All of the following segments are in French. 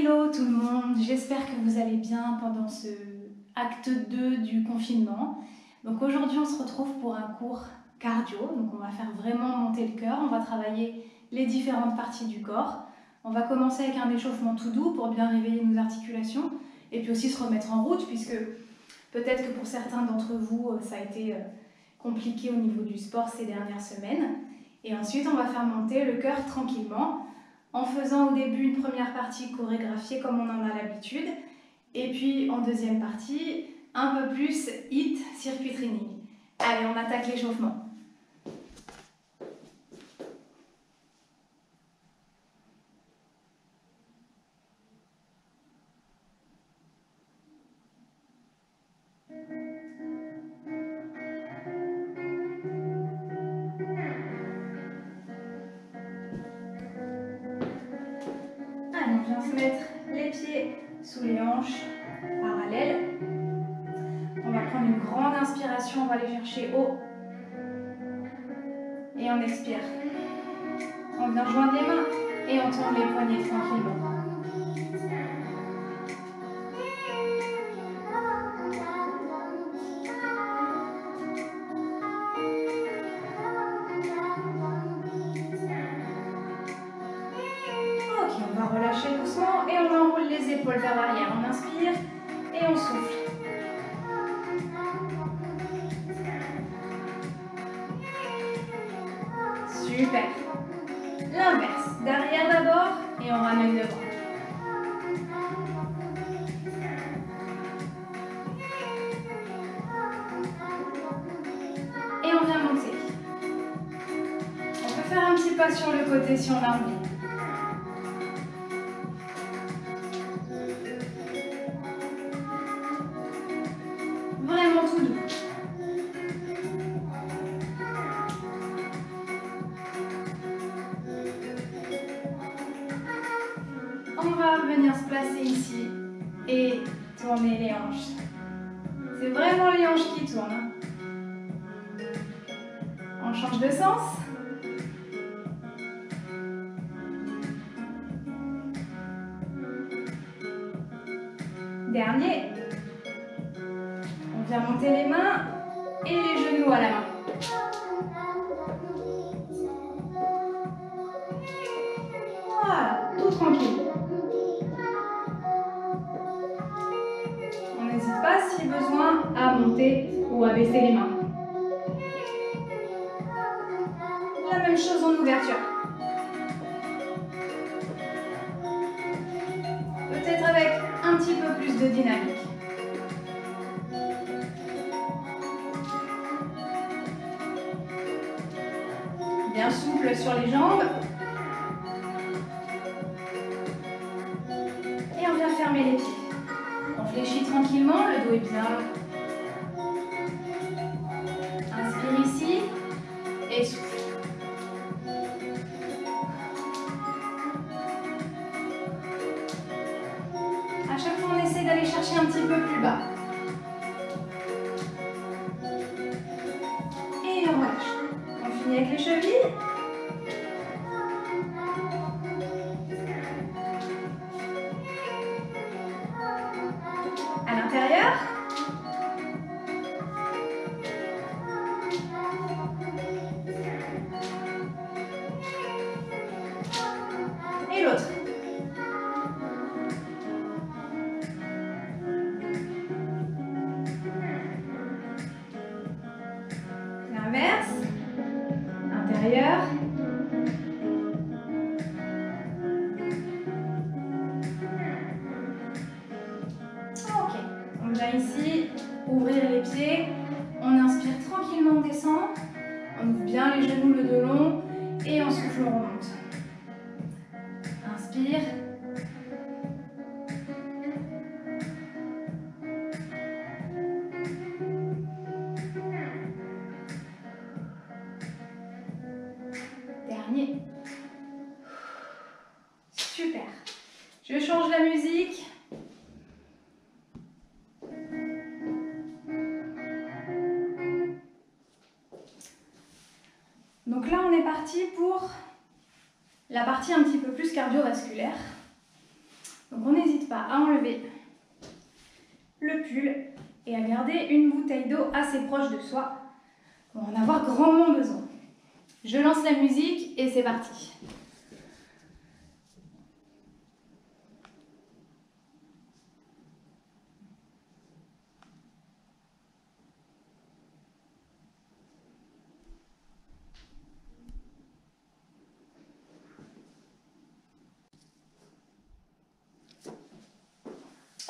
Hello tout le monde, j'espère que vous allez bien pendant ce acte 2 du confinement. Donc aujourd'hui on se retrouve pour un cours cardio, donc on va faire vraiment monter le cœur, on va travailler les différentes parties du corps. On va commencer avec un échauffement tout doux pour bien réveiller nos articulations et puis aussi se remettre en route puisque peut-être que pour certains d'entre vous ça a été compliqué au niveau du sport ces dernières semaines. Et ensuite on va faire monter le cœur tranquillement en faisant au début une première partie chorégraphiée comme on en a l'habitude, et puis en deuxième partie, un peu plus HIIT, circuit training. Allez, on attaque l'échauffement. Allez, on vient se mettre les pieds sous les hanches, parallèles. On va prendre une grande inspiration, on va aller chercher haut. Et on expire. On vient joindre les mains et on tourne les poignets tranquillement. Ok, on va relâcher doucement et on enroule les épaules vers l'arrière. On inspire et on souffle. Super. L'inverse. Derrière d'abord et on ramène devant. Et on vient monter. On peut faire un petit pas sur le côté si on a envie. Vraiment tout doux. On va venir se placer ici et tourner les hanches. C'est vraiment les hanches qui tournent. On change de sens. Dernier. On vient monter les mains et les genoux à la main. Voilà, tout tranquille. On n'hésite pas si besoin à monter ou à baisser les mains. La même chose en ouverture. Peut-être avec un petit peu plus de dynamique. Bien souple sur les jambes. Et on vient fermer les pieds. On fléchit tranquillement, le dos est bien. Inspire ici et souffle. À chaque fois, on essaie d'aller chercher un petit peu plus bas. Et on relâche. On finit avec les chevilles. À l'intérieur. Et l'autre. L'inverse. Intérieur. Ok. On vient ici ouvrir les pieds. On inspire tranquillement, on descend. On ouvre bien les genoux, le dos long. Et on souffle, on remonte. Inspire. Dernier. Super. Je change la musique. Donc là, on est parti pour la partie un petit peu plus cardiovasculaire. Donc on n'hésite pas à enlever le pull et à garder une bouteille d'eau assez proche de soi. On va en avoir grandement besoin. Je lance la musique et c'est parti.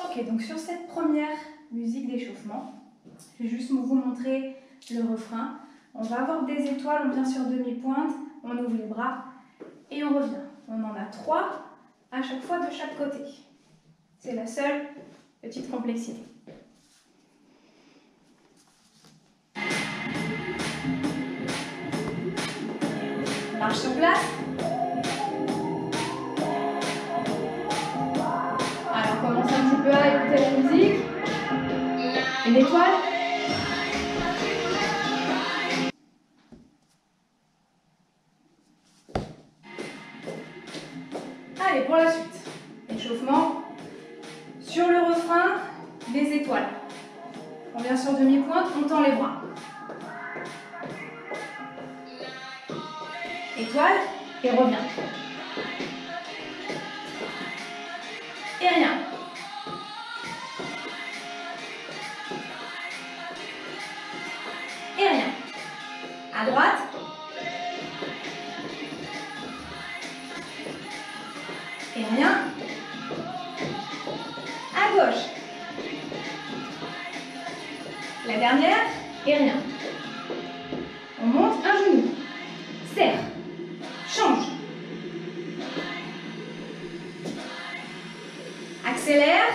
Ok, donc sur cette première musique d'échauffement, je vais juste vous montrer le refrain. On va avoir des étoiles, on vient sur demi-pointe, on ouvre les bras et on revient. On en a 3 à chaque fois de chaque côté. C'est la seule petite complexité. Marche sur place. Alors on commence un petit peu à écouter la musique. Une étoile. Allez, pour la suite. Échauffement. Sur le refrain, des étoiles. On vient sur demi-pointe, on tend les bras. Étoile et revient. Et rien. Et rien. À droite. Et rien. À gauche. La dernière. Et rien. On monte un genou. Serre. Change. Accélère.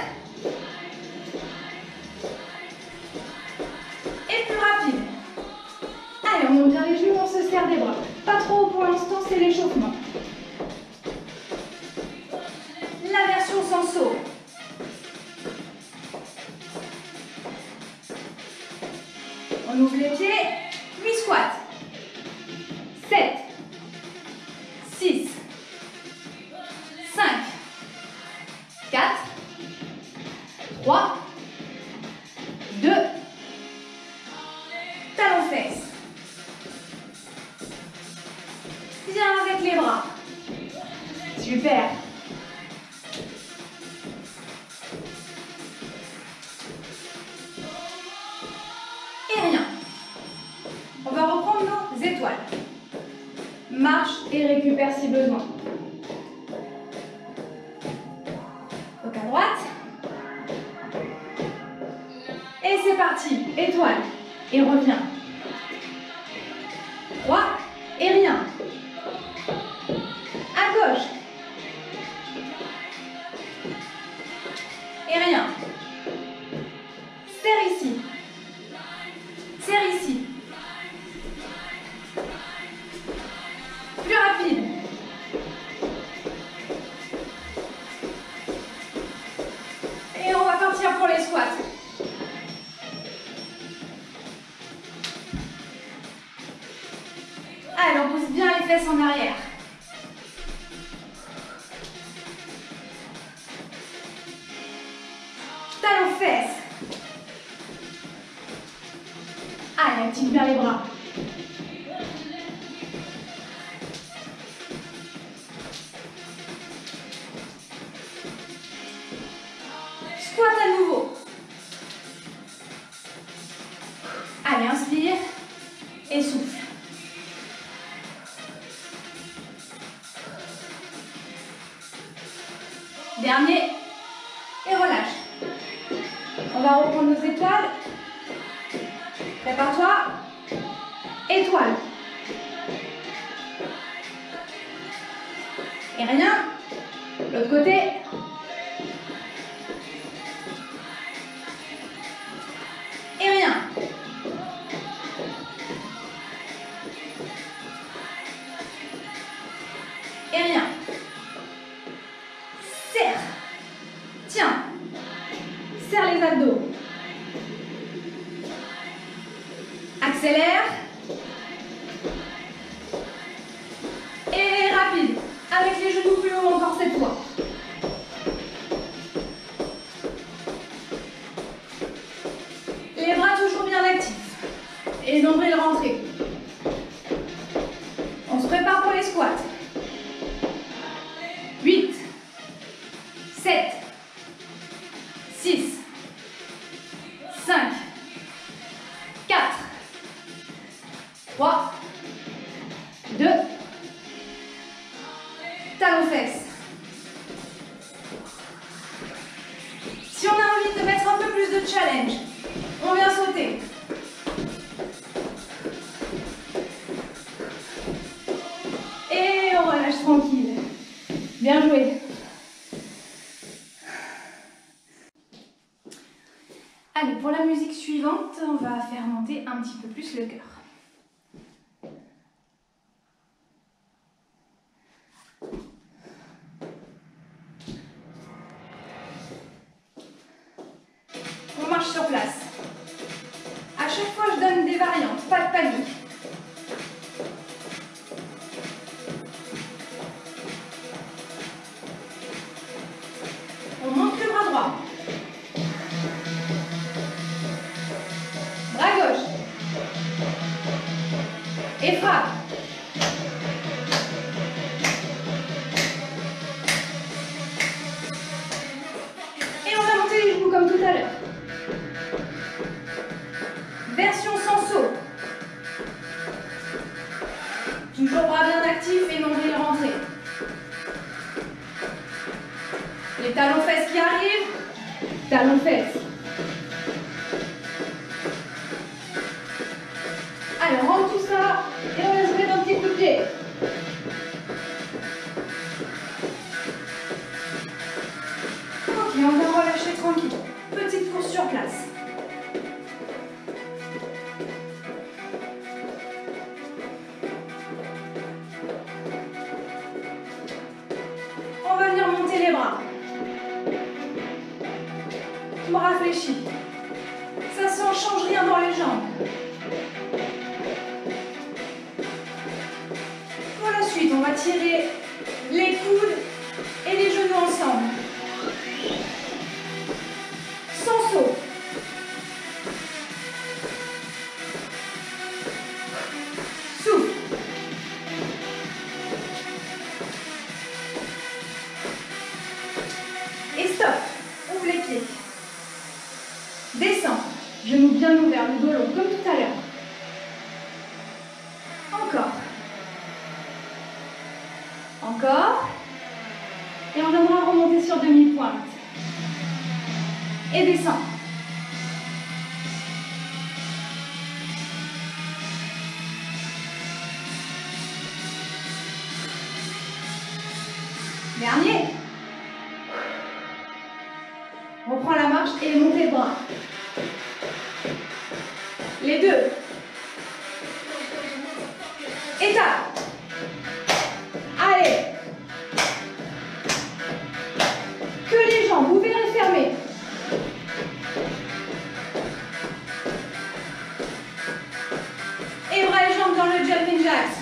Et plus rapide. Allez, on monte bien les genoux, on se serre des bras. Pas trop haut pour l'instant, c'est l'échauffement. La version sans saut. On ouvre les pieds, puis squat. 7, 6, 5, 4, 3, 2, talons fesses. Viens avec les bras. Super. Et rien. On va reprendre nos étoiles. Marche et récupère si besoin. Donc à droite. Et c'est parti. Étoile. Et reviens. 3. Et rien. À gauche. Et rien. Serre ici. Serre ici. Plus rapide. Et on va partir pour les squats. Allez, on pousse bien les fesses en arrière. Talons fesses. Allez, active bien les bras. Squat à nouveau. Allez, inspire et souffle. Dernier et relâche. On va reprendre nos étoiles. Prépare-toi. Étoile. Et rien. L'autre côté. Et rien. Et rien. Serre. Tiens. Serre les abdos. Accélère. Et rapide. Avec les genoux plus haut encore cette fois. Et nombril rentré. On se prépare pour les squats. 8, 7, 6, 5, 4, 3, 2, talons fesses. Si on a envie de mettre un peu plus de challenge, on vient sauter. Et on relâche tranquille. Bien joué. Allez, pour la musique suivante, on va faire monter un petit peu plus le cœur. On marche sur place. À chaque fois, je donne des variantes, pas de panique. On monte le bras droit. Bras gauche. Et frappe. Et on va monter les genoux comme tout à l'heure. Version sans saut. Toujours bras bien actifs et nombril rentré. Les talons fesses qui arrivent. Talons fesses. Allez, on rentre tout ça et on va se mettre un petit coup de pied. Ok, on va relâcher tranquille. Petite course sur place. On va venir monter les bras. Bras fléchis. Ça ne change rien dans les jambes. Pour la suite, on va tirer les coudes et les genoux ensemble. Sans saut. Souffle. Et stop. Ouvre les pieds. Descends. Genoux bien ouverts, le dos long, comme tout à l'heure. Encore. Encore. Et on viendra remonter sur demi-pointe. Et descends. Dernier. Reprends la marche et montez le bras. Les deux. Étape. Allez. Que les jambes ouvertes et fermées. Et bras et jambes dans le jumping jacks.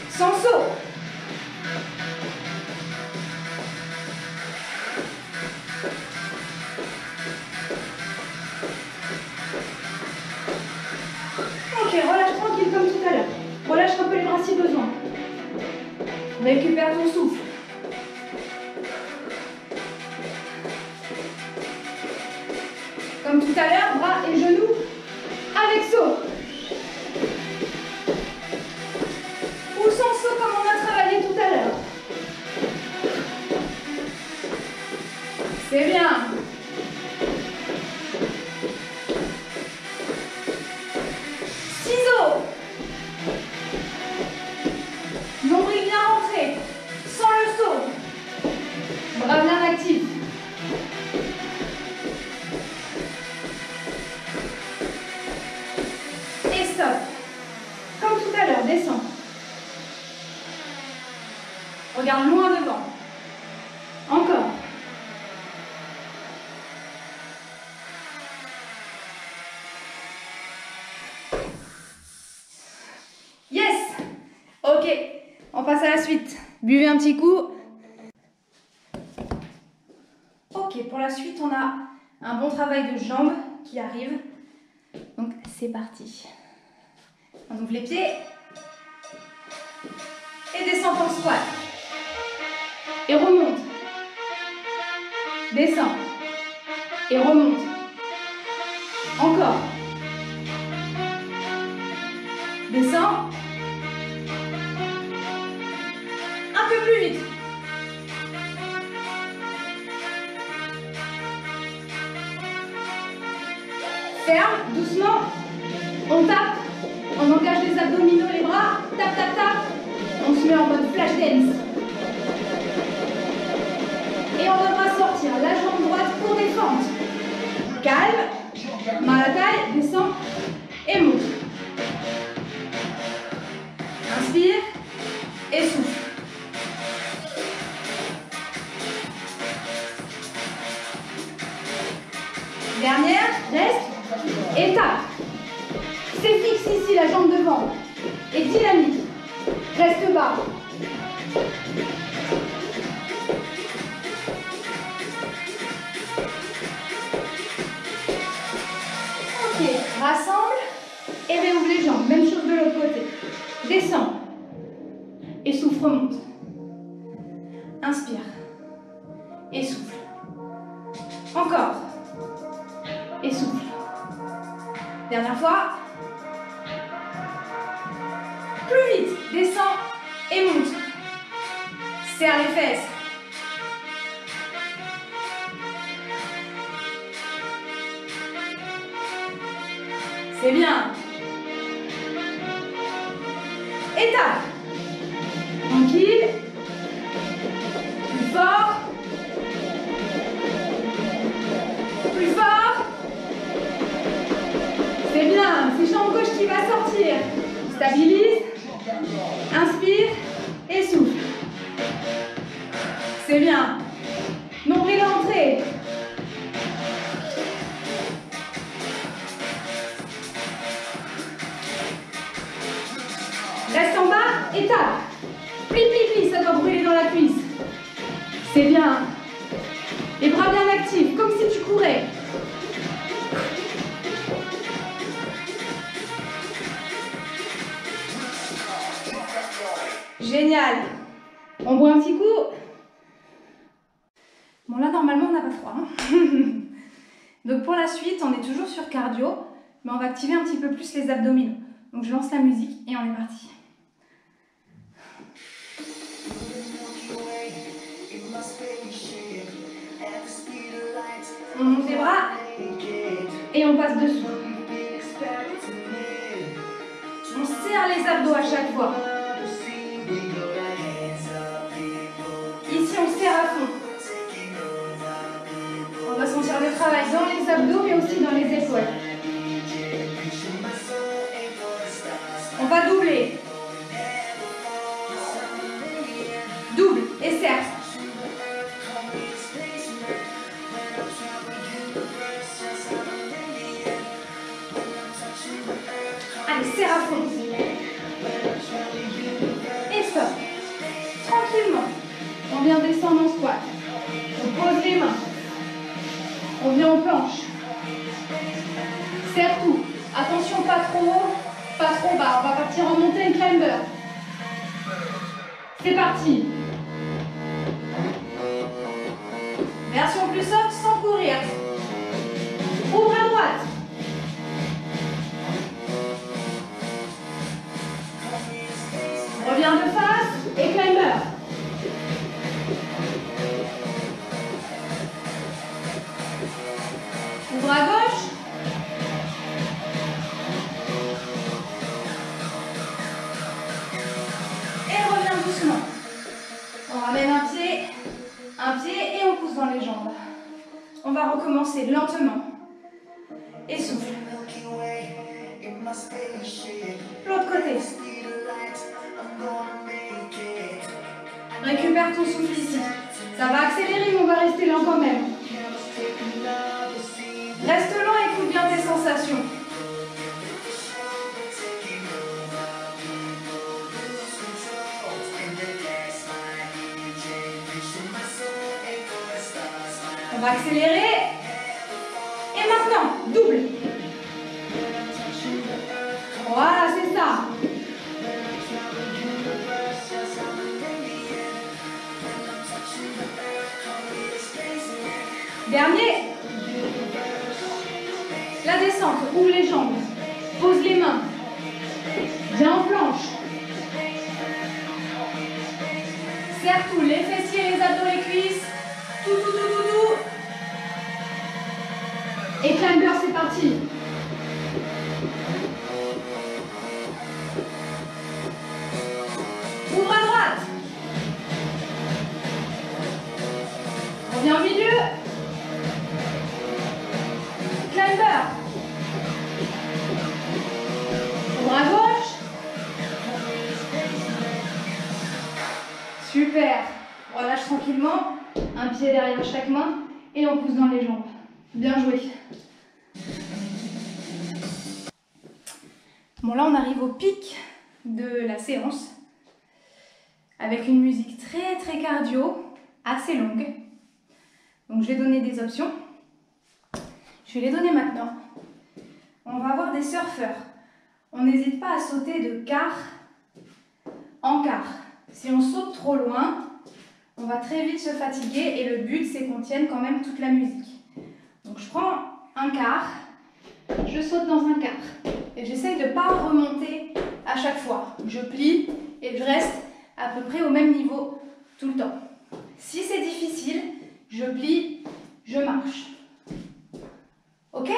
Sans saut. Ok, relâche tranquille comme tout à l'heure. Relâche un peu les bras si besoin. Récupère ton souffle. Comme tout à l'heure, bras et genoux avec saut. Ou sans saut comme on a travaillé tout à l'heure. C'est bien. Ciseaux. Nombril bien rentré. Sans le saut. Bras bien actifs. Et stop. Comme tout à l'heure, descends. Regarde loin devant. Encore. Yes. Ok, on passe à la suite. Buvez un petit coup. Ok, pour la suite, on a un bon travail de jambes qui arrive. C'est parti. On ouvre les pieds. Et descend pour squat. Et remonte. Descend. Et remonte. Encore. Descend. Un peu plus vite. Ferme, doucement. On tape. On engage les abdominaux, les bras. Tape, tape, tape. On se met en mode flash dance. Et on devra sortir la jambe droite pour des fentes. Calme. Main à la taille. Descend. Et monte. Inspire. Et souffle. Dernière, reste, et tape. C'est fixe ici, la jambe devant. Et dynamique. Reste bas. Ok, rassemble et réouvre les jambes. Même chose de l'autre côté. Descends. Et souffle, remonte. Inspire. Et souffle. Encore. Et souffle. Dernière fois. Plus vite. Descends et monte. Serre les fesses. C'est bien. Étape. Tranquille. Plus fort. Plus fort. C'est bien. C'est jambe gauche qui va sortir. Stabilise. Inspire et souffle. C'est bien. Nombril à l'entrée. Reste en bas et tape. Pli, pli, pli, ça doit brûler dans la cuisse. C'est bien. Les bras bien actifs, comme si tu courais. Génial. On boit un petit coup. Bon là, normalement, on n'a pas froid. Donc pour la suite, on est toujours sur cardio, mais on va activer un petit peu plus les abdominaux. Donc je lance la musique et on est parti. On monte les bras et on passe dessous. On serre les abdos à chaque fois. Ici, on serre à fond. On va sentir le travail dans les abdos mais aussi dans les épaules. On va doubler. Double et serre. Allez, serre à fond. Et stop. Tranquillement. On vient descendre en squat. On pose les mains. On vient en planche. Serre tout. Attention, pas trop haut, pas trop bas. On va partir en mountain climber. C'est parti. Version plus soft sans courir. Ouvre à droite. Reviens de face et climber. Ouvre à gauche. Et reviens doucement. On ramène un pied et on pousse dans les jambes. On va recommencer lentement. Et souffle. L'autre côté. Récupère ton souffle ici. Ça va accélérer, mais on va rester lent quand même. Reste lent et écoute bien tes sensations. On va accélérer. Et maintenant, double. Dernier. La descente, ouvre les jambes, pose les mains, viens en planche. Serre tout, les fessiers, les abdos, les cuisses, tout. Et climber, c'est parti. Ouvre à droite. Reviens au milieu. Climber. Ouvre à gauche. Super. On relâche tranquillement. Un pied derrière chaque main. Et on pousse dans les jambes. Bien joué. Bon, là, on arrive au pic de la séance. Avec une musique très cardio, assez longue. Donc, je vais donner des options. Je vais les donner maintenant. On va avoir des surfeurs. On n'hésite pas à sauter de quart en quart. Si on saute trop loin, on va très vite se fatiguer et le but, c'est qu'on tienne quand même toute la musique. Donc, je prends un quart, je saute dans un quart. Et j'essaye de ne pas remonter à chaque fois. Je plie et je reste à peu près au même niveau tout le temps. Si c'est difficile, je plie, je marche. Ok?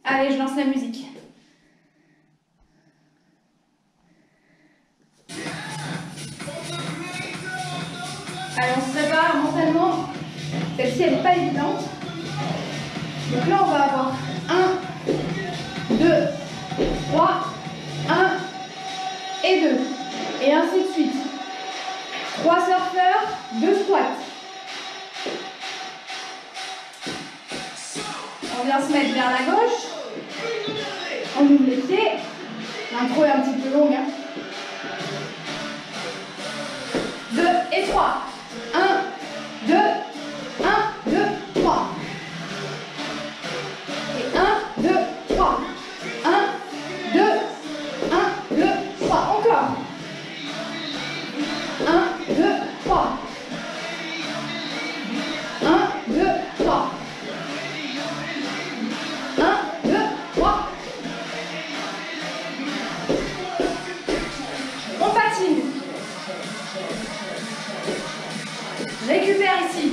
Allez, je lance la musique. Allez, on se prépare mentalement. Celle-ci, elle n'est pas évidente. Donc là, on va avoir 1, 2, 3, 1 et 2. Et ainsi de suite. 3 surfeurs, 2 squats. On vient se mettre vers la gauche. On ouvre les pieds. L'intro est un petit peu longue. 2 et 3. 1, 2, 1, 2, 3. Et 1, 2, 3. 1, 2, 1, 2, 3. Encore. 1, 2, 3. 1, 2, 3. 1, 2, 3. On patine. Récupère ici.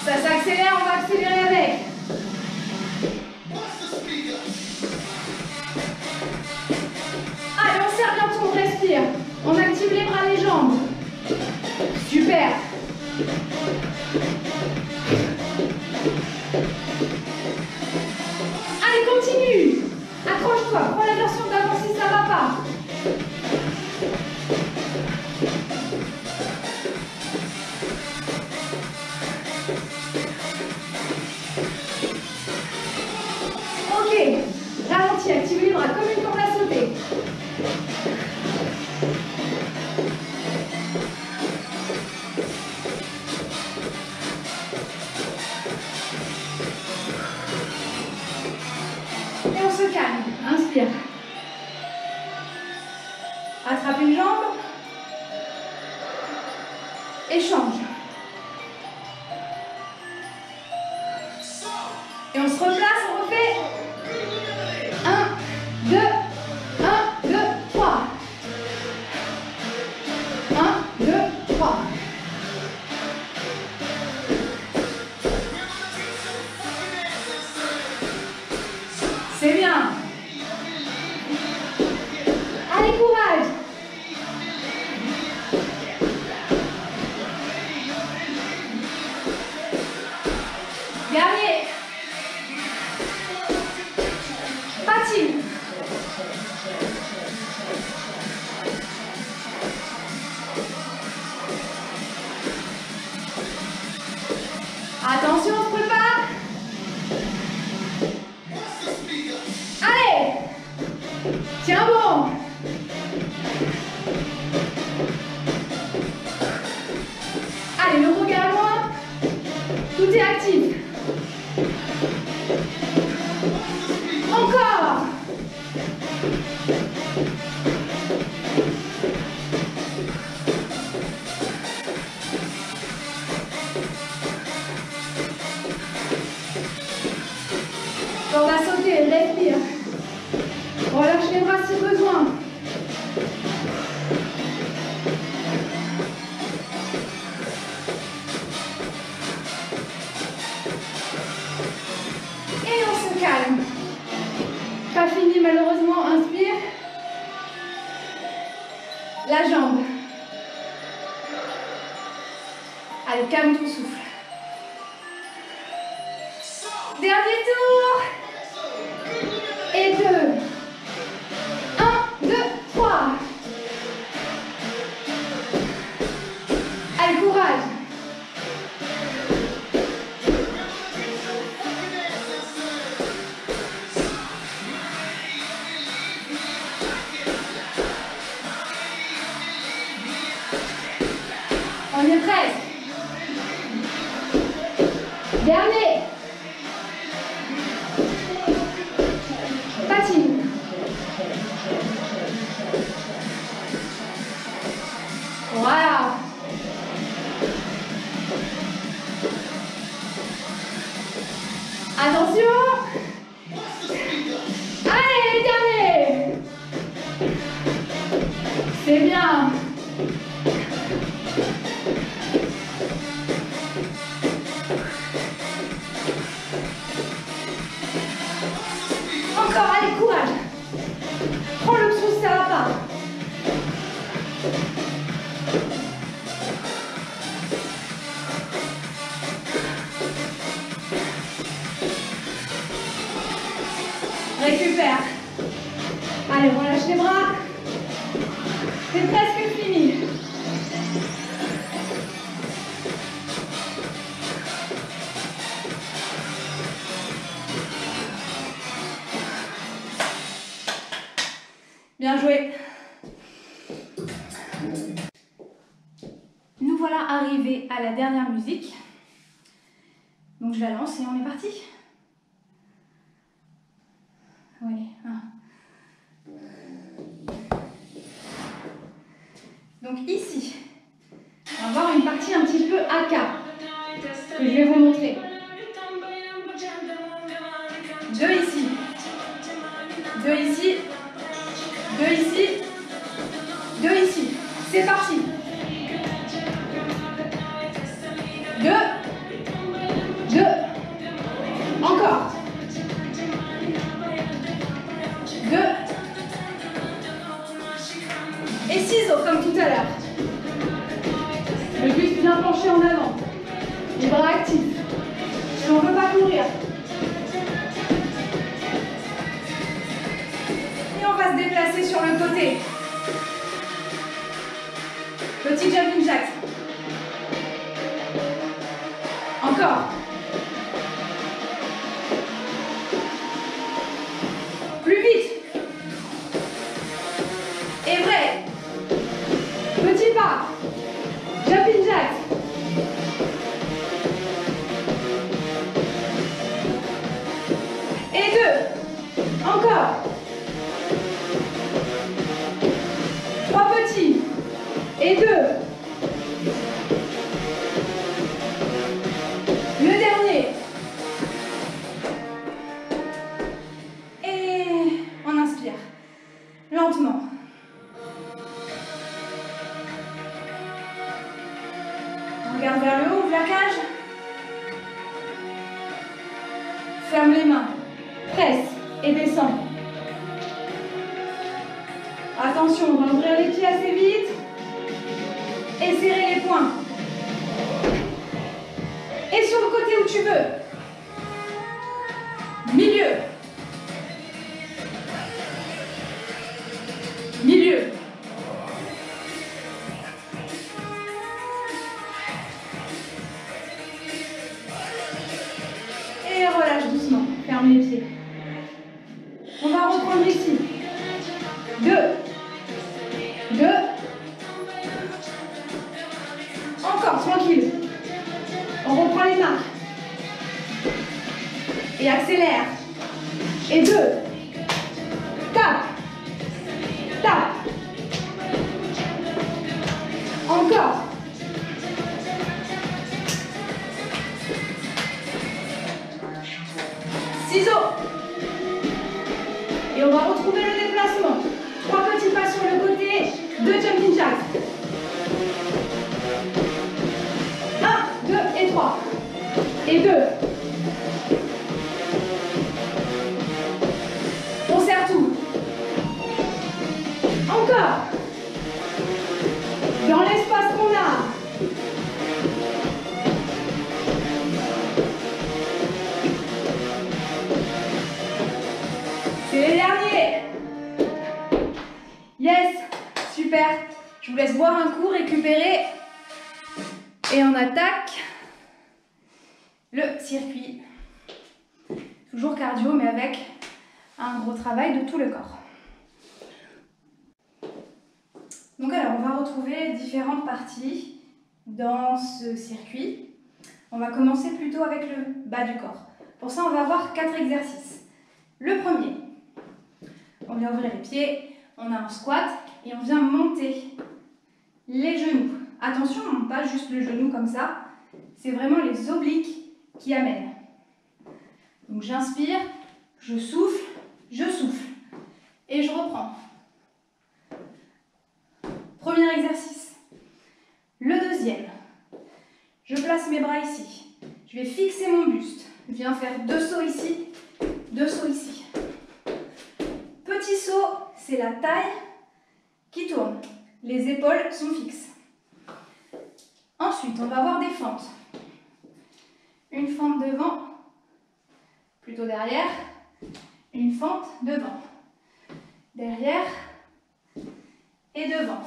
Ça s'accélère, on va accélérer avec. Allez, on serre bien tout, on respire. On active les bras, les jambes. Super. Allez, continue. Accroche-toi, prends la version d'avant si ça ne va pas. Ok, ralentis, active les bras comme une corde à sauter. Et on se calme, inspire. Attrape une jambe. Et change. Et on se replace, on refait. 1, 2, 1, 2, 3. 1, 2, 3. C'est bien. Allez, courage. Dernier. Patine. Attention, on se prépare. Allez. Tiens bon. Allez, le regard loin. Tout est actif. Encore. Corde à sauter, respire. Relâche les bras si besoin. Et on se calme. Pas fini malheureusement, inspire. La jambe. Allez, calme ton souffle. Dernier tour. Et 2. 1, 2, 3. Allez, courage. On est presque. Dernier. Patine. Voilà. Attention. Allez, dernier. C'est bien. Encore, allez, courage. Prends le trousse, ça va pas. Récupère. Allez, relâche les bras. C'est presque fini. Bien joué. Nous voilà arrivés à la dernière musique. Donc je la lance et on est parti. Oui. Donc ici, on va avoir une partie un petit peu AK que je vais vous montrer. 2 ici, 2 ici, 2 ici, 2 ici. C'est parti. 2, 2, encore. 2 et ciseaux comme tout à l'heure. Le buste bien penché en avant. Les bras actifs. Si on ne veut pas courir. Et on va se déplacer sur le côté. Petit jumping jack. Encore. Plus vite. Et vrai. Petit pas. Jumping jack. Et 2. Encore. 3 petits. Et 2. Le dernier. Et on inspire. Lentement. On regarde vers le haut, ouvre la cage. Ferme les mains. Presse et descend. Attention, on va ouvrir les pieds assez vite. Et serrer les poings. Et sur le côté où tu veux. Milieu. Milieu. Et relâche doucement. Ferme les pieds. On va reprendre ici. 2. 2. Encore, tranquille. On reprend les mains. Et accélère. Et 2. Tape. Tape. Encore. Ciseaux. retrouvez le déplacement. 3 petits pas sur le côté, 2 jumping jacks. 1, 2 et 3. Et 2. On serre tout. Encore. Dans l'espace qu'on a. C'est les derniers. Yes, super. Je vous laisse boire un coup, récupérer. Et on attaque le circuit. Toujours cardio, mais avec un gros travail de tout le corps. Donc alors, on va retrouver différentes parties dans ce circuit. On va commencer plutôt avec le bas du corps. Pour ça, on va avoir 4 exercices. Le premier, on vient ouvrir les pieds, on a un squat et on vient monter les genoux. Attention, on ne monte pas juste le genou comme ça, c'est vraiment les obliques qui amènent. Donc j'inspire, je souffle et je reprends. Premier exercice. Le deuxième, je place mes bras ici. Je vais fixer mon buste. Je viens faire 2 sauts ici, 2 sauts ici. Petit saut, c'est la taille qui tourne. Les épaules sont fixes. Ensuite, on va avoir des fentes. Une fente devant, plutôt derrière. Une fente devant, derrière et devant.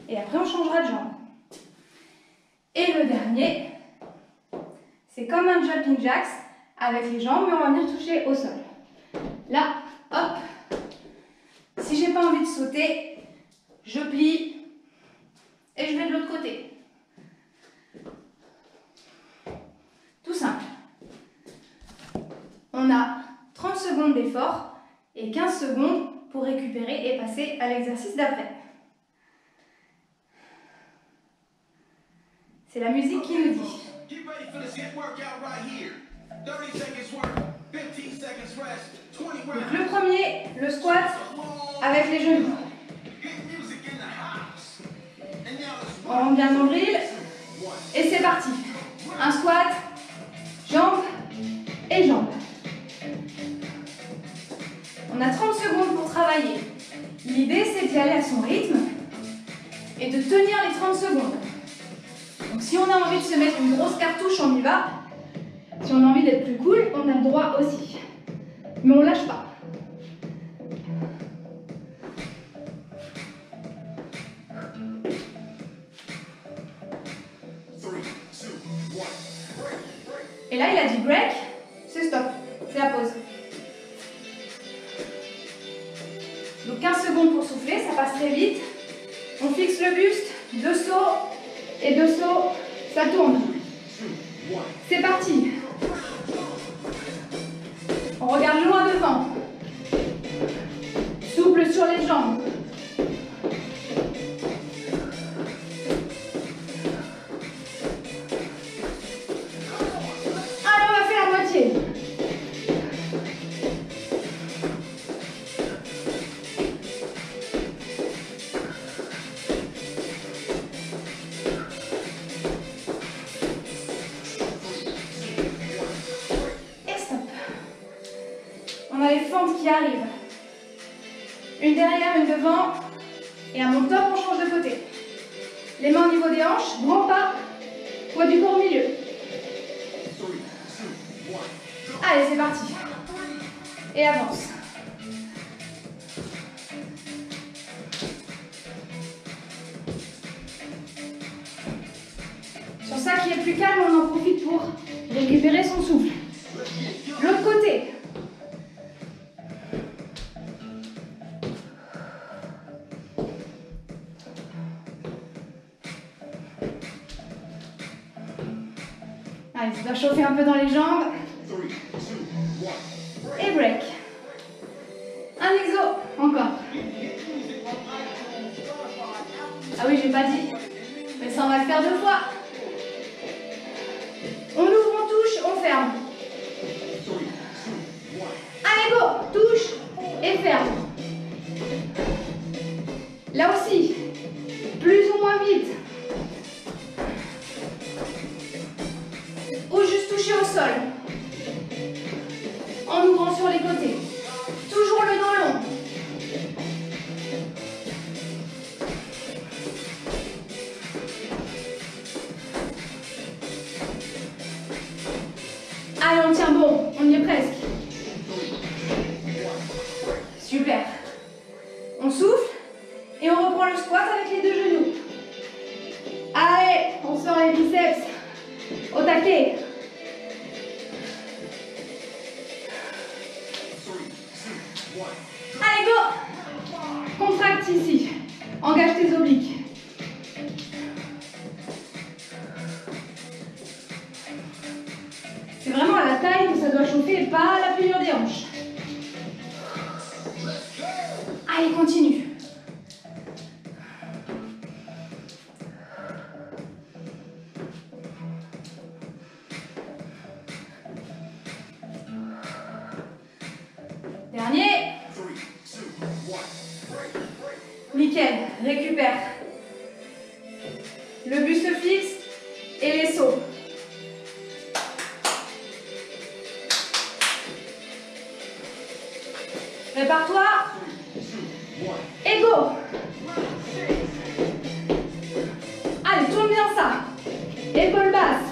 Et après, on changera de jambe. Et le dernier, c'est comme un jumping jacks avec les jambes, mais on va venir toucher au sol. Là, hop. Si j'ai pas envie de sauter, je plie et je vais de l'autre côté. Tout simple. On a 30 secondes d'effort et 15 secondes pour récupérer et passer à l'exercice d'après. C'est la musique qui nous dit. Donc le premier, le squat avec les genoux. On rentre bien le nombril et c'est parti. Un squat, jambes et jambes. On a 30 secondes pour travailler. L'idée, c'est d'y aller à son rythme et de tenir les 30 secondes. Donc si on a envie de se mettre une grosse cartouche, on y va. Si on a envie d'être plus cool, on a le droit aussi. Mais on ne lâche pas. Et là, il a dit break, c'est stop, c'est la pause. Donc 15 secondes pour souffler, ça passe très vite. On fixe le buste, 2 sauts et 2 sauts, ça tourne. C'est parti. On regarde loin devant. Souple sur les jambes. Allez, on va faire la moitié. Les fentes qui arrivent. Une derrière, une devant. Et à mon top, on change de côté. Les mains au niveau des hanches, grand pas, poids du corps au milieu. Allez, c'est parti. Et avance. Sur ça qui est plus calme, on en profite pour récupérer son souffle. L'autre côté. Allez, ça doit chauffer un peu dans les jambes. Et break. Un exo, encore. Ah oui, j'ai pas dit. Mais ça, on va le faire 2 fois. On ouvre, on touche, on ferme. Allez, go, touche et ferme. en ouvrant sur les côtés. Toujours le dos long. Allez, on tient bon, on y est presque. Super. On souffle et on reprend le squat avec les deux genoux. Allez, on sort les biceps au taquet. Allez, go! Contracte ici. Engage tes obliques. C'est vraiment à la taille que ça doit chauffer et pas à la pliure des hanches. Allez, continue. Dernier. Nickel, récupère. Le buste fixe et les sauts. Prépare-toi. Et go. Allez, tourne bien ça. Épaule basse.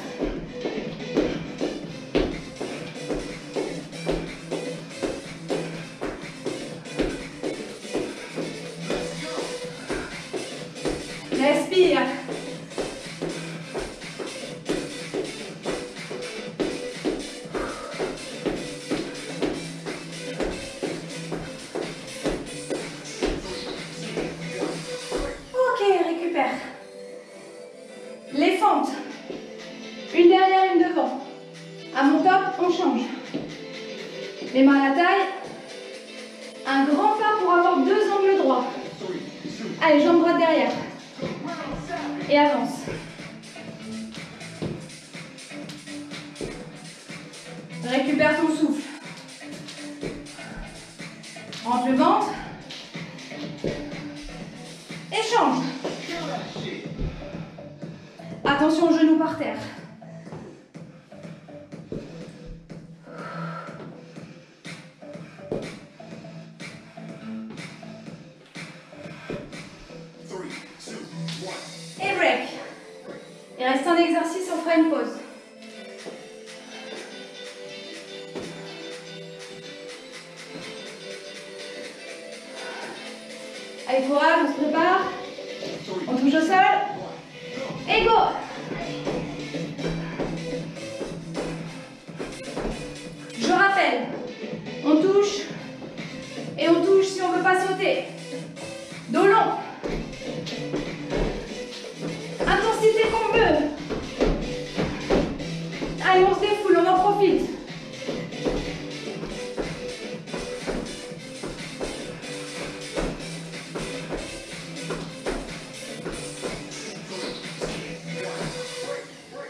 Respire. Ok, récupère. Les fentes. Une derrière, une devant. À mon top, on change. Les mains à la taille. Un grand pas pour avoir deux angles droits. Allez, jambes droites derrière. Et avance. Récupère ton souffle. Rentre le ventre. Et change. Attention aux genoux par terre. Et break. Il reste un exercice, on fera une pause. Allez, courage, on se prépare. On touche au sol. Et go. Je rappelle, on touche et on touche si on ne veut pas sauter. Dos long. Intensité qu'on veut. Allez, on se défoule, on en profite.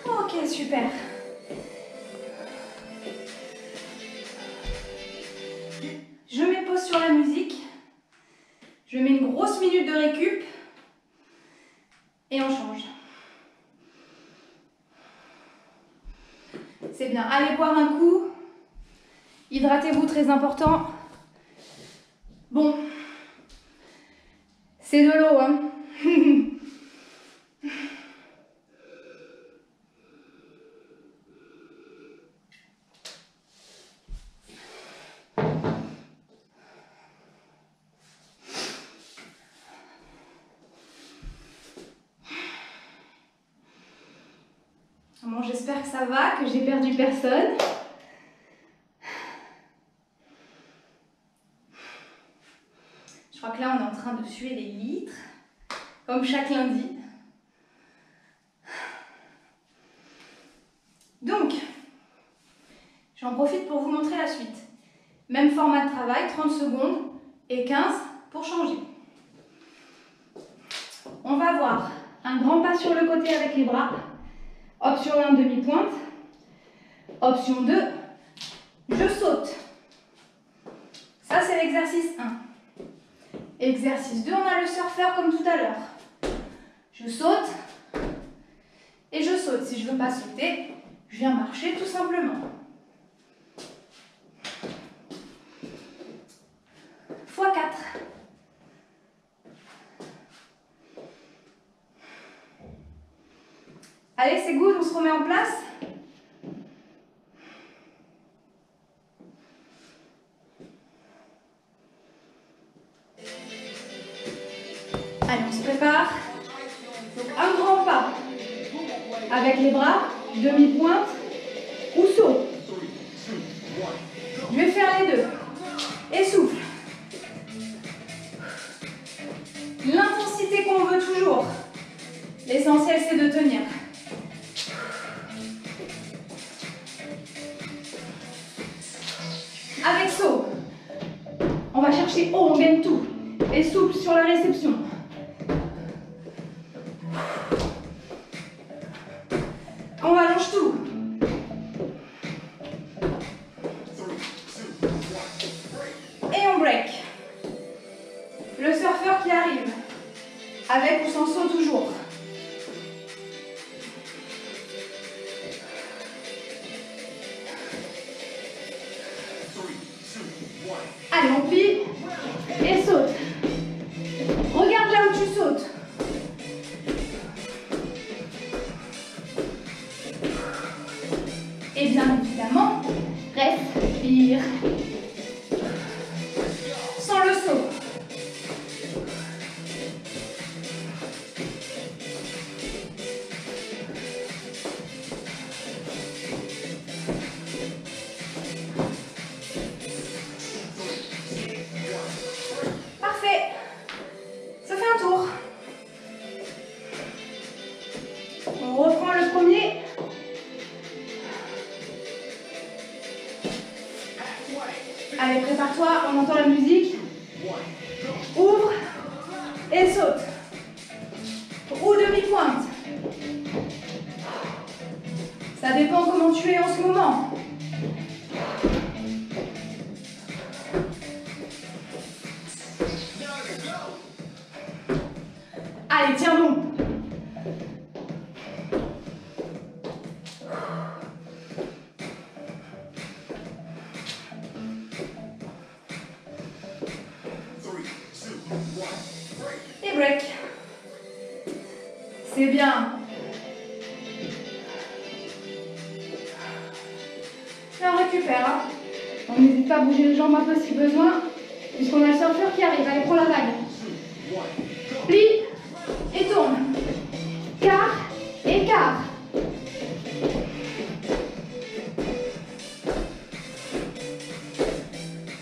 Ok, super. Je mets pause sur la musique. Je mets une grosse minute de récup. Et on change. C'est bien. Allez boire un coup. Hydratez-vous, très important. Bon. C'est de l'eau, hein. Bon, j'espère que ça va, que j'ai perdu personne. Je crois que là, on est en train de suer des litres, comme chaque lundi. Donc, j'en profite pour vous montrer la suite. Même format de travail, 30 secondes et 15 pour changer. On va avoir un grand pas sur le côté avec les bras. Option 1, demi-pointe. Option 2, je saute. Ça, c'est l'exercice 1. Exercice 2, on a le surfeur comme tout à l'heure. Je saute et je saute. Si je ne veux pas sauter, je viens marcher tout simplement. Allez, c'est good, on se remet en place. Allez, on se prépare. Donc un grand pas avec les bras, demi-pointe ou saut. Je vais faire les deux. Et souffle. L'intensité qu'on veut toujours. L'essentiel, c'est de tenir. Avec saut, on va chercher haut, on gagne tout. Et souple sur la réception. On allonge tout. Et on break. Le surfeur qui arrive. Avec ou sans saut toujours. Allez, on plie et saute. Regarde là où tu sautes. Et bien évidemment, respire. Sans le saut. Parfait. Ça fait un tour. On reprend le premier. Allez, prépare-toi, on entend la musique. Ouvre et saute. Ou demi-pointe. Ça dépend comment tu es en ce moment. Allez, tiens bon. Et break. C'est bien. Et on récupère. Hein. On n'hésite pas à bouger les jambes un peu si besoin, puisqu'on a le surfeur qui arrive. Allez, prends la vague. Plie et tourne. Quart et quart.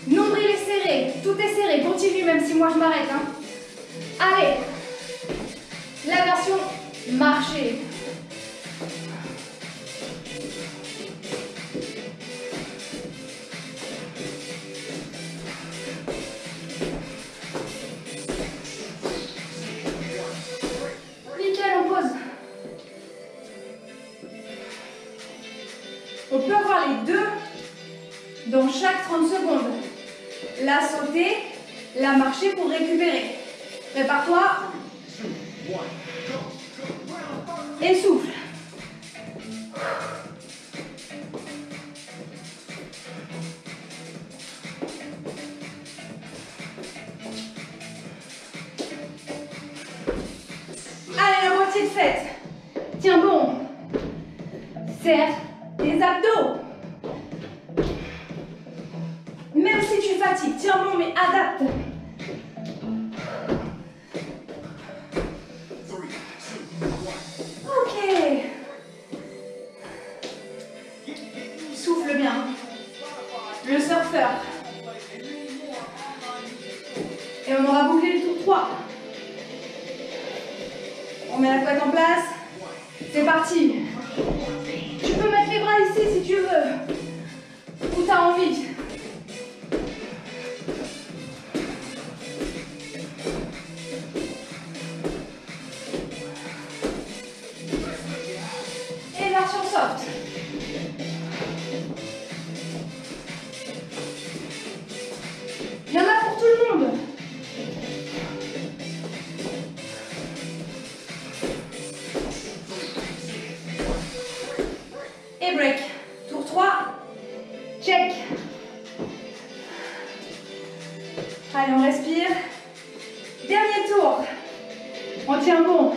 Nombril est serré. Tout est serré. Continue même si moi je m'arrête. Hein. Allez. La version marché. Nickel, on pose. On peut avoir les deux dans chaque 30 secondes. La sauter, la marcher pour récupérer. Prépare-toi. Et souffle. Allez, la moitié de fête. Tiens bon. Serre les abdos. Même si tu fatigues, tiens bon, mais adapte. Ok. Souffle bien. Le surfeur. Et on aura bouclé le tour 3. On met la couette en place. C'est parti. Tu peux mettre les bras ici si tu veux. Où tu as envie. Et version soft. Il y en a pour tout le monde. Et break. Tour 3. Check. Allez, on respire. Dernier tour. On tient bon.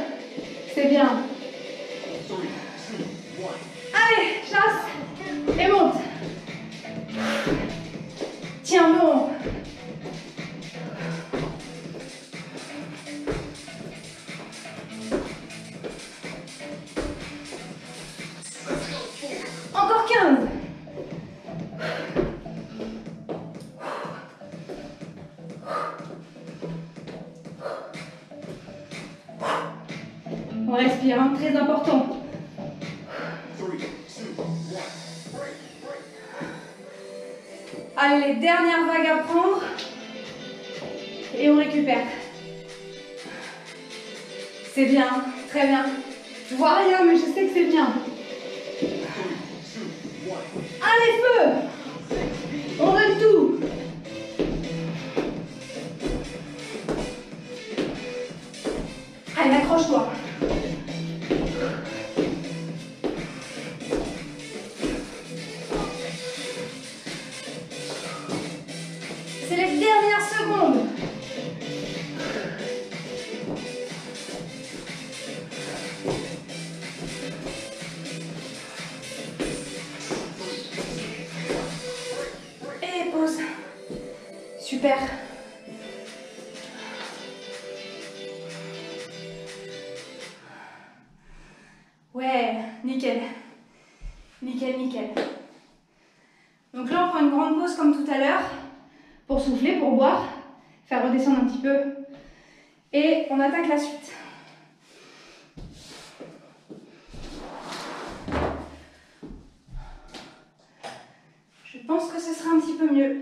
C'est bien. Tiens bon. Encore 15. On respire, hein, très important. Allez, les dernières vagues à prendre. Et on récupère. C'est bien, très bien. Je vois rien, mais je sais que c'est bien. Allez, feu! On donne tout. Allez, accroche-toi. C'est les dernières secondes. Et pause. Super. Ouais, nickel. Nickel, nickel. Donc là, on prend une grande pause comme tout à l'heure pour souffler, pour boire, faire redescendre un petit peu. Et on attaque la suite. Je pense que ce sera un petit peu mieux.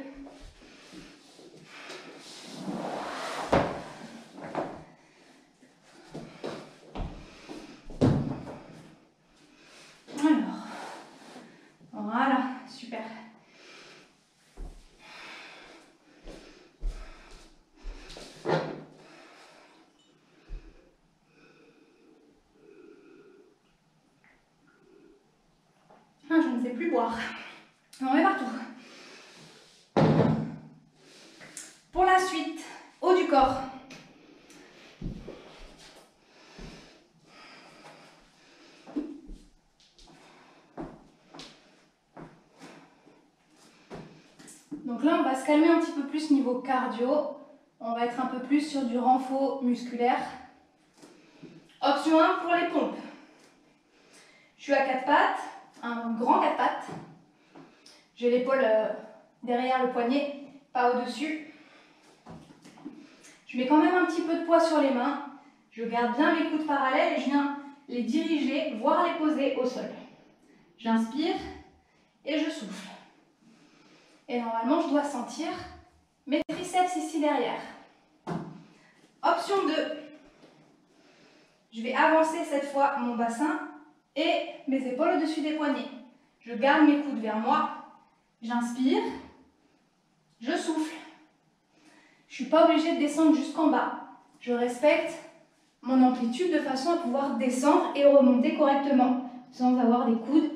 Alors, voilà, super. Ah, je ne sais plus boire. On met partout. Pour la suite, haut du corps. Donc là, on va se calmer un petit peu plus niveau cardio. On va être un peu plus sur du renfort musculaire. Option 1 pour les pompes. Je suis à 4 pattes, un grand 4 pattes. J'ai l'épaule derrière le poignet, pas au-dessus. Je mets quand même un petit peu de poids sur les mains. Je garde bien mes coudes parallèles et je viens les diriger, voire les poser au sol. J'inspire et je souffle. Et normalement, je dois sentir mes triceps ici derrière. Option 2. Je vais avancer cette fois mon bassin et mes épaules au-dessus des poignets. Je garde mes coudes vers moi. J'inspire. Je souffle. Je ne suis pas obligée de descendre jusqu'en bas. Je respecte mon amplitude de façon à pouvoir descendre et remonter correctement sans avoir des coudes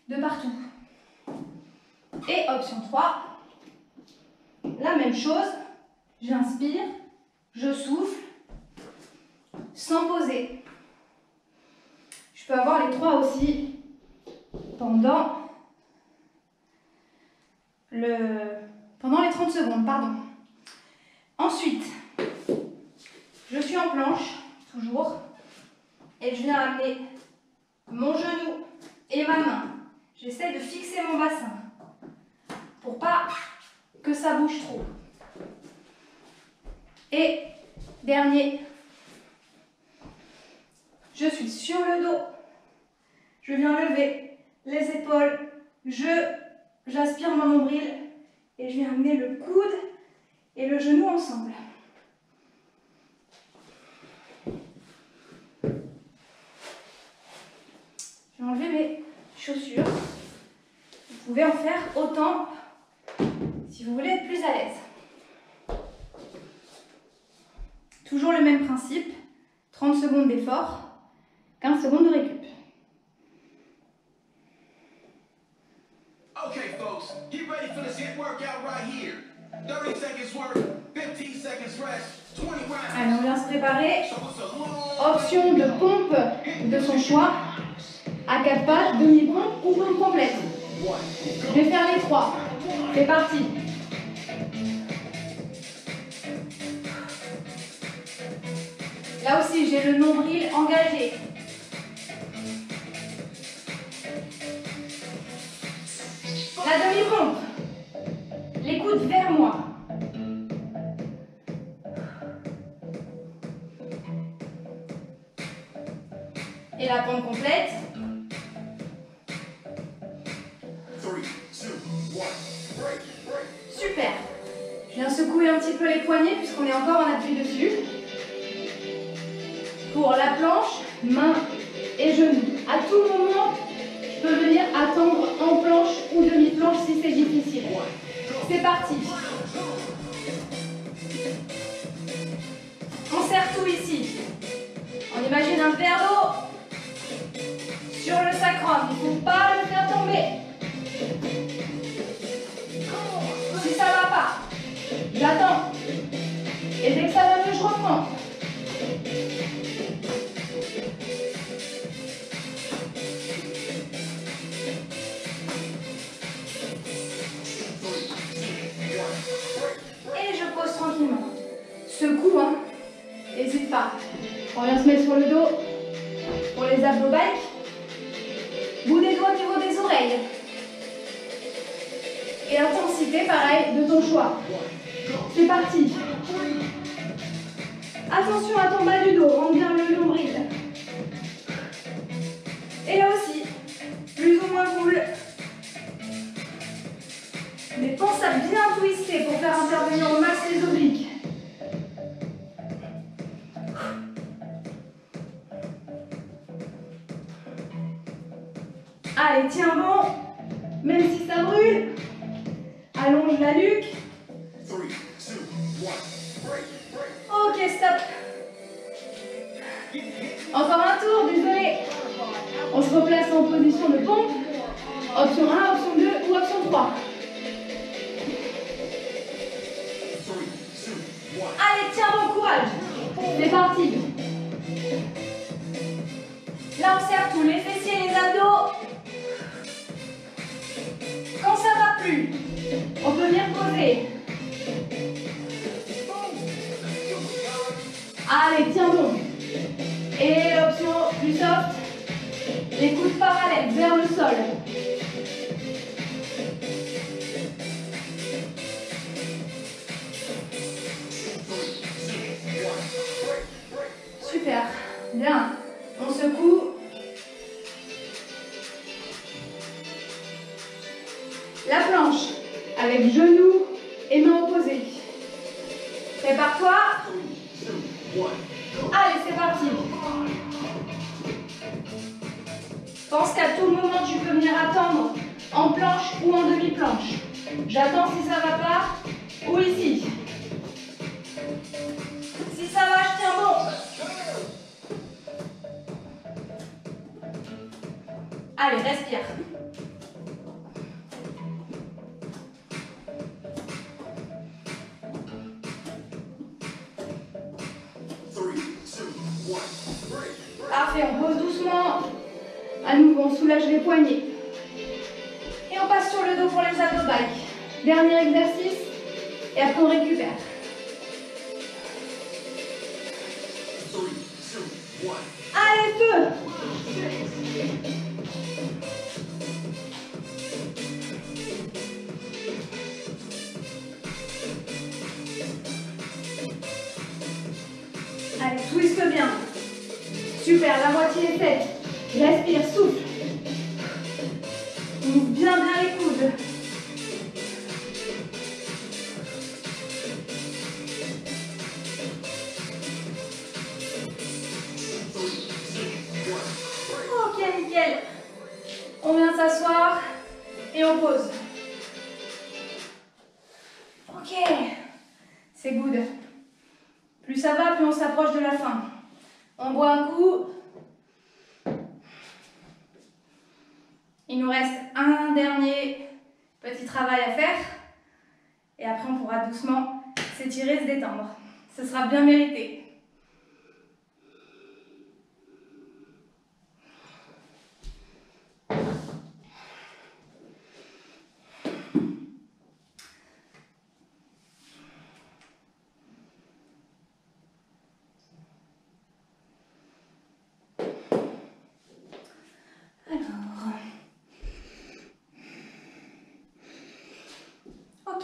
de partout. Et option 3. La même chose. J'inspire. Je souffle. Sans poser. Je peux avoir les 3 aussi pendant les 30 secondes, pardon. Ensuite, je suis en planche, toujours, et je viens amener mon genou et ma main. J'essaie de fixer mon bassin pour pas que ça bouge trop. Et dernier, je suis sur le dos. Je viens lever les épaules, j'aspire mon nombril et je viens amener le coude et le genou ensemble. Je vais enlever mes chaussures. Vous pouvez en faire autant si vous voulez être plus à l'aise. Toujours le même principe, 30 secondes d'effort, 15 secondes de récup. Okay, folks, get ready for this hit workout right here. 30 seconds work, 15 seconds rest, 20 rounds. Allez, on vient se préparer. Option de pompe de son choix. À 4 pattes, demi-pompe ou pompe complète. Je vais faire les 3. C'est parti. aussi, j'ai le nombril engagé. La demi-pompe. Les coudes vers moi. Et la pompe complète. 3, 2, 1, break, break. Super. Je viens secouer un petit peu les poignets puisqu'on est encore en appui dessus. Pour la planche, main et genoux. À tout moment, je peux venir attendre en planche ou demi-planche si c'est difficile. C'est parti. On serre tout ici. On imagine un verre d'eau sur le sacrum. Il ne faut pas le faire tomber. Si ça ne va pas, j'attends. Et dès que ça va mieux, je reprends. Et je pose tranquillement. Secoue, hein. N'hésite pas. On vient se mettre sur le dos pour les abdos bike. Bout des doigts au niveau des oreilles. Et l'intensité, pareil, de ton choix. C'est parti. Attention à ton bas du dos, rentre bien le nombril. Et là aussi, plus ou moins cool. Mais pense à bien twister pour faire intervenir au max les obliques. Allez, tiens bon, même si ça brûle. Allonge la nuque. 3, 2, 1, break, break. Ok, stop. Encore un tour, désolé. On se replace en position de pompe. Option 1, option 2 ou option 3. 3, 2, 1. Allez, tiens bon, courage. C'est parti. Là, on serre tous les fessiers et les abdos. Quand ça va plus, on peut venir poser. Allez, tiens bon. Et l'option plus soft, les coudes parallèles vers le sol. Super, bien. On secoue. La planche avec genoux et mains opposées. Prépare-toi. Allez, c'est parti. Pense qu'à tout moment, tu peux venir attendre en planche ou en demi-planche. J'attends si ça va pas ou ici. Si ça va, je tiens bon. Allez, respire. Parfait, on pose doucement. À nouveau, on soulage les poignets. Et on passe sur le dos pour les abdos bike. Dernier exercice. Et après, on récupère. 3, 2, 1. Allez, feu! Allez, twist bien. Super, la moitié est faite. Respire, souffle. Ouvre bien les coudes. Ok, nickel. On vient s'asseoir et on pose. Ok, c'est good. Plus ça va, plus on s'approche de la fin. On boit un coup. Il nous reste un dernier petit travail à faire. Et après, on pourra doucement s'étirer, se détendre. Ce sera bien mérité.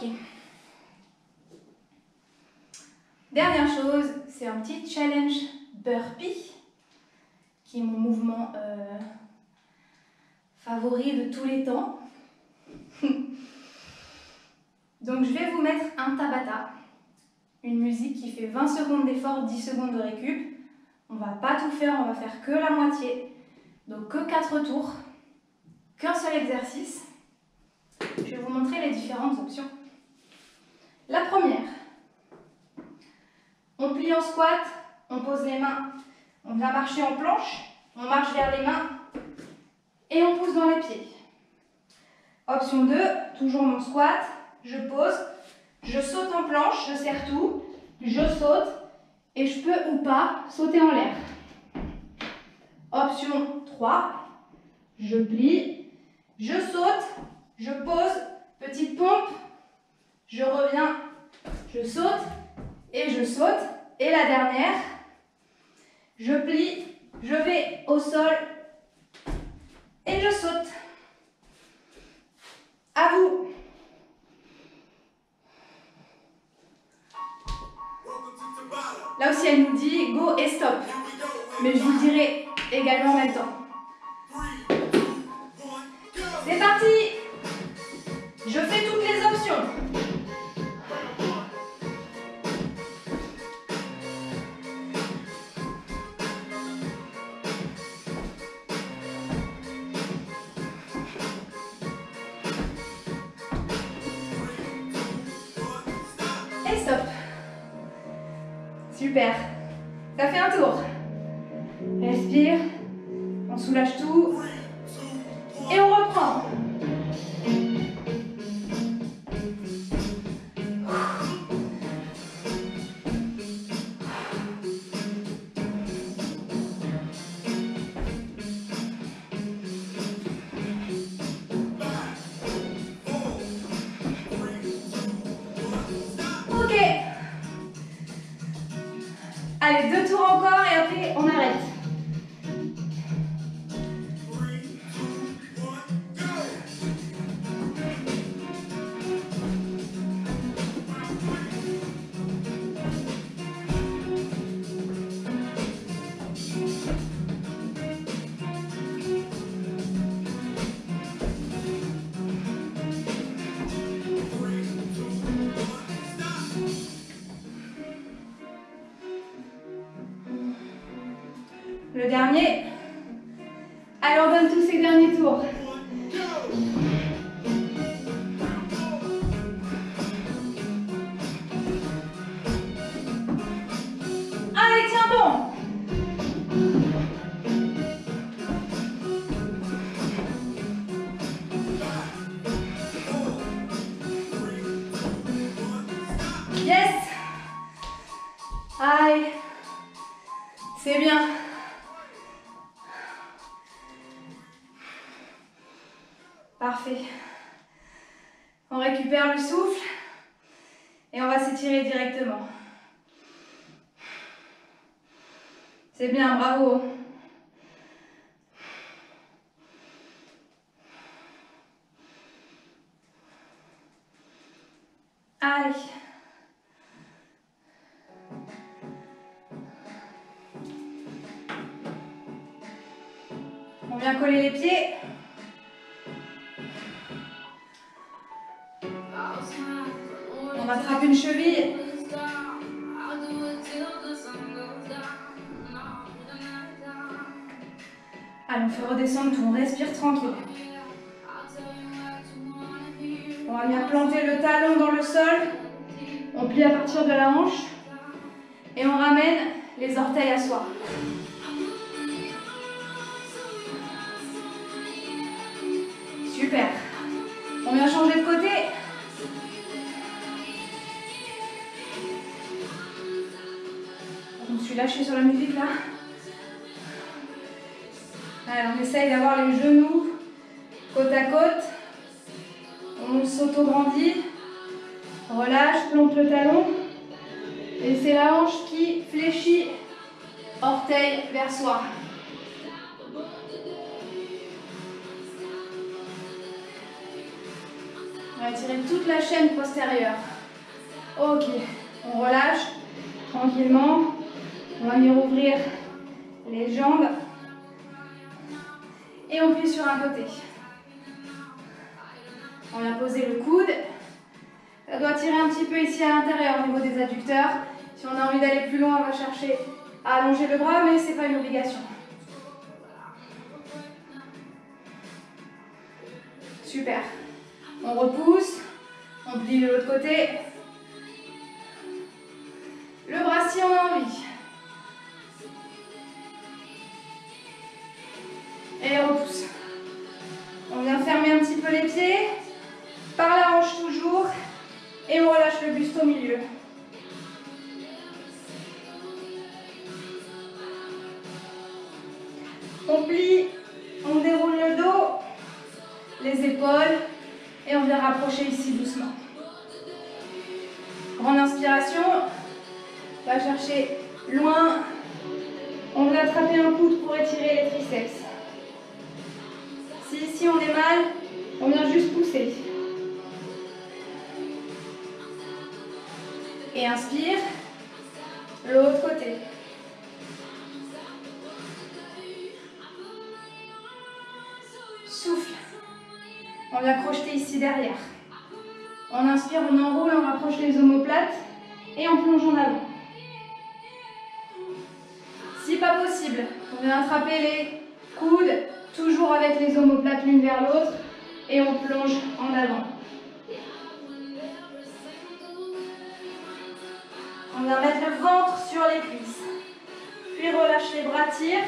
Ok. Dernière chose, c'est un petit challenge burpee, qui est mon mouvement favori de tous les temps. Donc je vais vous mettre un Tabata, une musique qui fait 20 secondes d'effort, 10 secondes de récup. On va pas tout faire, on va faire que la moitié. Donc que 4 tours, qu'un seul exercice. Je vais vous montrer les différentes options. La première, on plie en squat, on pose les mains, on vient marcher en planche, on marche vers les mains et on pousse dans les pieds. Option 2, toujours mon squat, je pose, je saute en planche, je serre tout, je saute et je peux ou pas sauter en l'air. Option 3, je plie, je saute, je pose, petite pompe, je reviens, je saute et je saute. Et la dernière, je plie, je vais au sol et je saute. À vous. Là aussi, elle nous dit go et stop. Mais je vous le dirai également en même temps. C'est parti. Je fais toutes les options. Et stop. Super. Ça fait un tour. Respire. On soulage tout. Et on reprend. Ok. Allez, 2 tours encore et après on arrête. Le dernier. Allez, on donne tous ces derniers tours. Allez, tiens bon. Yes. Allez. C'est bien. Parfait. On récupère le souffle et on va s'étirer directement. C'est bien, bravo. Allez. On vient coller les pieds. On attrape une cheville. Allez, on fait redescendre tout, on respire tranquille. On va bien planter le talon dans le sol. On plie à partir de la hanche. Et on ramène les orteils à soi. Super. On vient changer de côté. Je me suis lâchée sur la musique là. Allez, on essaye d'avoir les genoux côte à côte. On s'auto-grandit. Relâche, plante le talon. Et c'est la hanche qui fléchit, orteil vers soi. On va tirer toute la chaîne postérieure. Ok, on relâche tranquillement. On va mieux ouvrir les jambes. Et on plie sur un côté. On a posé le coude. Ça doit tirer un petit peu ici à l'intérieur au niveau des adducteurs. Si on a envie d'aller plus loin, on va chercher à allonger le bras, mais ce n'est pas une obligation. Super. On repousse. On plie de l'autre côté. Le bras si on a envie. Et repousse. On vient fermer un petit peu les pieds. Par la hanche toujours. Et on relâche le buste au milieu. On plie, on déroule le dos, les épaules et on vient rapprocher ici doucement. Grande inspiration, on va chercher loin. On vient attraper un coude pour étirer les triceps. Si ici on est mal, on vient juste pousser. Et inspire, l'autre côté. Souffle. On vient crocheter ici derrière. On inspire, on enroule, on rapproche les omoplates et on plonge en avant. Si pas possible, on vient attraper les coudes, toujours avec les omoplates l'une vers l'autre et on plonge en avant. On vient mettre le ventre sur les cuisses. Puis relâche les bras, tire.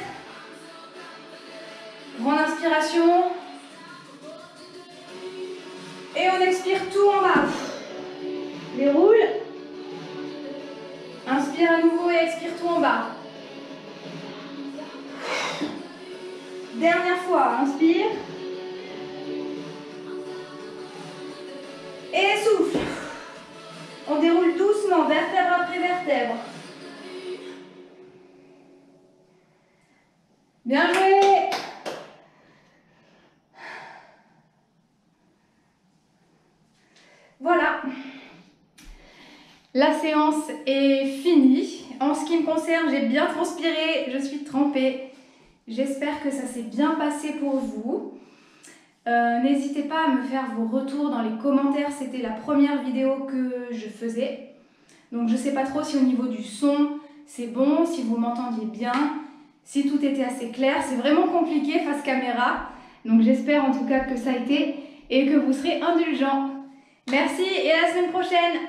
Grande inspiration. Et on expire tout en bas. Déroule. Inspire à nouveau et expire tout en bas. Dernière fois, inspire. Et souffle. On déroule doucement, vertèbre après vertèbre. Bien joué. Voilà. La séance est finie. En ce qui me concerne, j'ai bien transpiré, je suis trempée. J'espère que ça s'est bien passé pour vous. N'hésitez pas à me faire vos retours dans les commentaires. C'était la première vidéo que je faisais. Donc je ne sais pas trop si au niveau du son, c'est bon, si vous m'entendiez bien, si tout était assez clair. C'est vraiment compliqué face caméra. Donc j'espère en tout cas que ça a été et que vous serez indulgents. Merci et à la semaine prochaine.